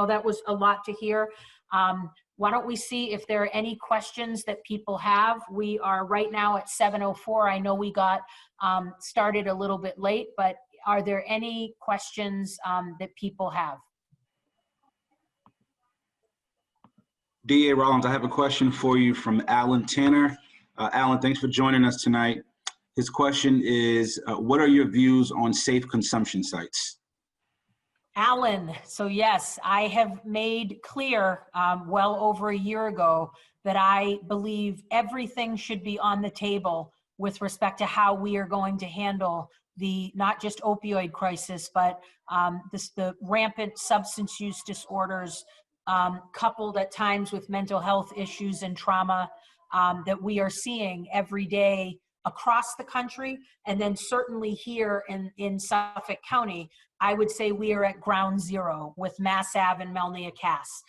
that was a lot to hear. Why don't we see if there are any questions that people have? We are right now at 7:04. I know we got started a little bit late, but are there any questions that people have? DA Rollins, I have a question for you from Alan Tanner. Alan, thanks for joining us tonight. His question is, what are your views on safe consumption sites? Alan, so yes, I have made clear well over a year ago that I believe everything should be on the table with respect to how we are going to handle the not just opioid crisis, but the rampant substance use disorders coupled at times with mental health issues and trauma that we are seeing every day across the country, and then certainly here in Suffolk County. I would say we are at ground zero with Mass Ave and Melnia Cass,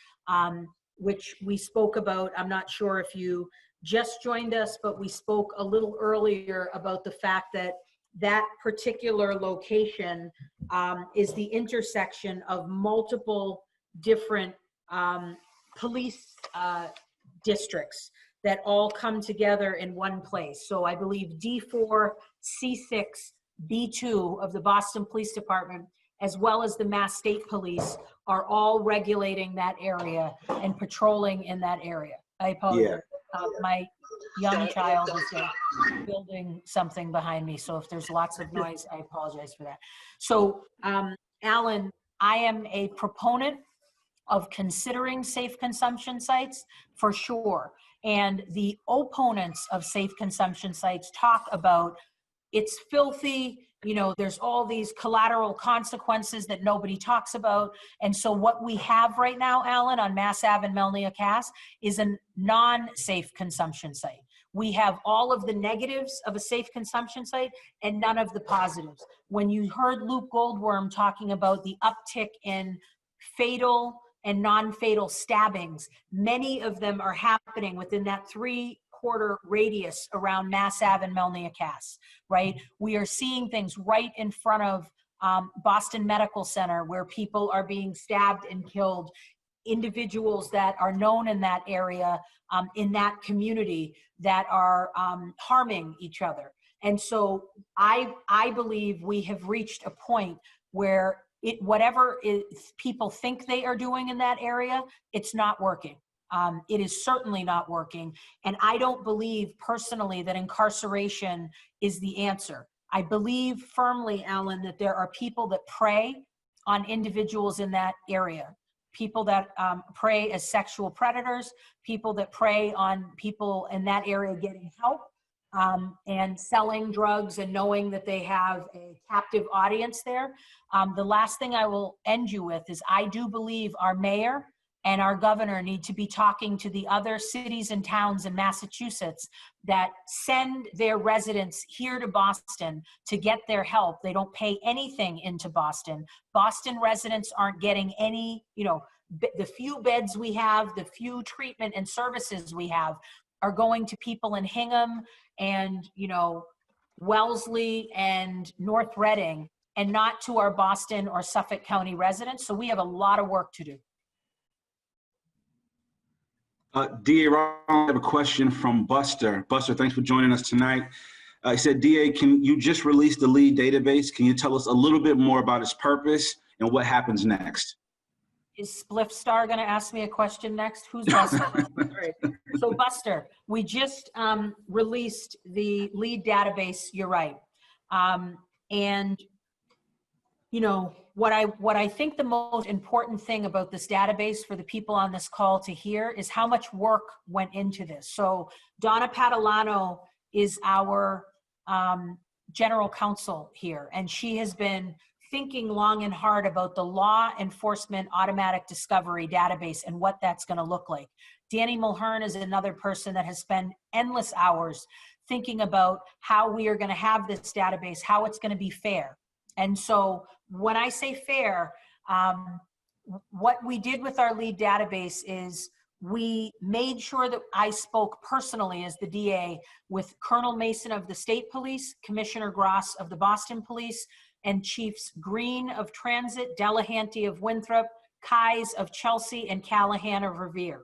which we spoke about. I'm not sure if you just joined us, but we spoke a little earlier about the fact that that particular location is the intersection of multiple different police districts that all come together in one place. So I believe D4, C6, B2 of the Boston Police Department, as well as the Mass State Police, are all regulating that area and patrolling in that area. I apologize. Yeah. My young child is building something behind me, so if there's lots of noise, I apologize for that. So, Alan, I am a proponent of considering safe consumption sites for sure. And the opponents of safe consumption sites talk about it's filthy, you know, there's all these collateral consequences that nobody talks about. And so what we have right now, Alan, on Mass Ave and Melnia Cass is a non-safe consumption site. We have all of the negatives of a safe consumption site and none of the positives. When you heard Luke Goldworm talking about the uptick in fatal and non-fatal stabbings, many of them are happening within that 3-quarter radius around Mass Ave and Melnia Cass, right? We are seeing things right in front of Boston Medical Center where people are being stabbed and killed, individuals that are known in that area, in that community, that are harming each other. And so I believe we have reached a point where whatever people think they are doing in that area, it's not working. It is certainly not working. And I don't believe personally that incarceration is the answer. I believe firmly, Alan, that there are people that prey on individuals in that area. People that prey as sexual predators, people that prey on people in that area getting help, and selling drugs and knowing that they have a captive audience there. The last thing I will end you with is I do believe our mayor and our governor need to be talking to the other cities and towns in Massachusetts that send their residents here to Boston to get their help. They don't pay anything into Boston. Boston residents aren't getting any, you know, the few beds we have, the few treatment and services we have are going to people in Hingham and, you know, Wellesley and North Reading, and not to our Boston or Suffolk County residents. So we have a lot of work to do. DA, I have a question from Buster. Buster, thanks for joining us tonight. He said, DA, can you just release the LEAD database? Can you tell us a little bit more about its purpose and what happens next? Is Spliff Star going to ask me a question next? Who's Buster? Right. So Buster, we just released the LEAD database. You're right. And you know, what I think the most important thing about this database for the people on this call to hear is how much work went into this. So Donna Padalano is our general counsel here, and she has been thinking long and hard about the law enforcement automatic discovery database and what that's going to look like. Danny Mulhern is another person that has spent endless hours thinking about how we are going to have this database, how it's going to be fair. And so when I say fair, what we did with our LEAD database is we made sure that I spoke personally as the DA with Colonel Mason of the State Police, Commissioner Gross of the Boston Police, and Chiefs Green of Transit, Delahanty of Winthrop, Kais of Chelsea, and Callahan of Revere.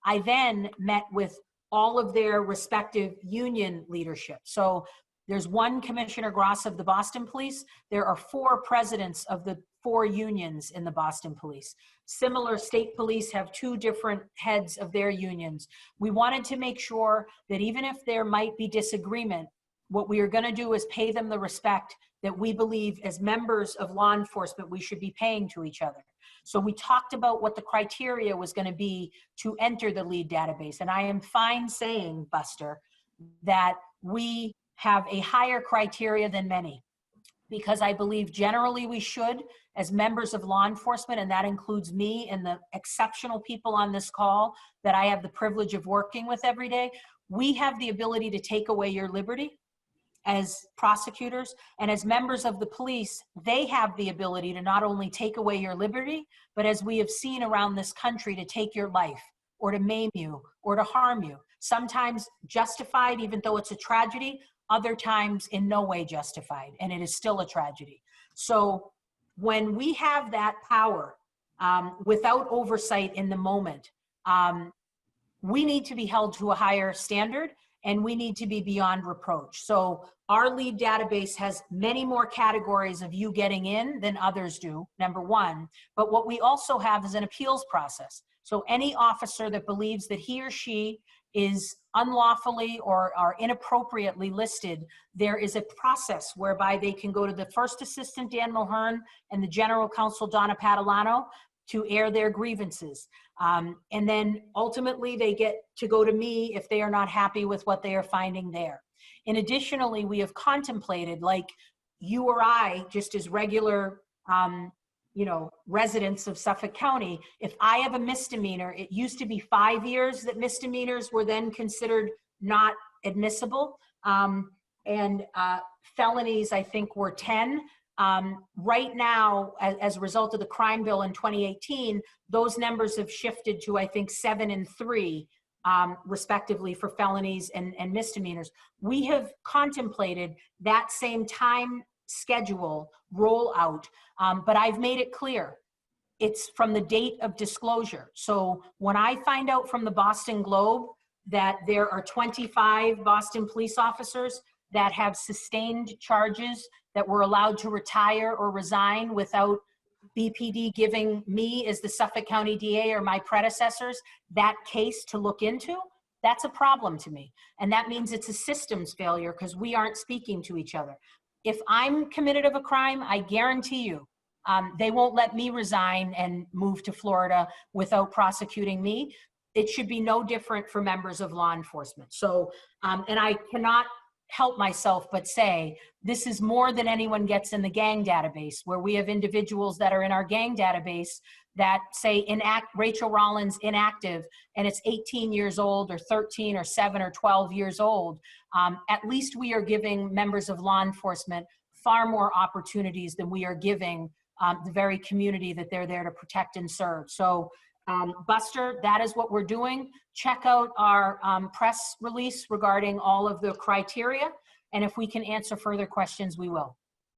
I then met with all of their respective union leadership. So there's one Commissioner Gross of the Boston Police. There are 4 presidents of the 4 unions in the Boston Police. Similar state police have 2 different heads of their unions. We wanted to make sure that even if there might be disagreement, what we are going to do is pay them the respect that we believe as members of law enforcement we should be paying to each other. So we talked about what the criteria was going to be to enter the LEAD database. And I am fine saying, Buster, that we have a higher criteria than many, because I believe generally we should, as members of law enforcement, and that includes me and the exceptional people on this call that I have the privilege of working with every day, we have the ability to take away your liberty as prosecutors, and as members of the police, they have the ability to not only take away your liberty, but as we have seen around this country, to take your life or to maim you or to harm you. Sometimes justified, even though it's a tragedy, other times in no way justified, and it is still a tragedy. So when we have that power without oversight in the moment, we need to be held to a higher standard, and we need to be beyond reproach. So our LEAD database has many more categories of you getting in than others do, number one. But what we also have is an appeals process. So any officer that believes that he or she is unlawfully or are inappropriately listed, there is a process whereby they can go to the First Assistant Dan Mulhern and the General Counsel Donna Padalano to air their grievances. And then ultimately they get to go to me if they are not happy with what they are finding there. And additionally, we have contemplated, like you or I, just as regular residents of Suffolk County, if I have a misdemeanor, it used to be 5 years that misdemeanors were then considered not admissible. And felonies, I think, were 10. Right now, as a result of the crime bill in 2018, those numbers have shifted to, I think, 7 and 3, respectively, for felonies and misdemeanors. We have contemplated that same time schedule rollout, but I've made it clear it's from the date of disclosure. So when I find out from the Boston Globe that there are 25 Boston police officers that have sustained charges that were allowed to retire or resign without BPD giving me, as the Suffolk County DA or my predecessors, that case to look into, that's a problem to me. And that means it's a systems failure because we aren't speaking to each other. If I'm committed of a crime, I guarantee you, they won't let me resign and move to Florida without prosecuting me. It should be no different for members of law enforcement. So, and I cannot help myself but say, this is more than anyone gets in the gang database, where we have individuals that are in our gang database that say Rachel Rollins inactive, and it's 18 years old or 13 or 7 or 12 years old. At least we are giving members of law enforcement far more opportunities than we are giving the very community that they're there to protect and serve. So Buster, that is what we're doing. Check out our press release regarding all of the criteria. And if we can answer further questions, we will.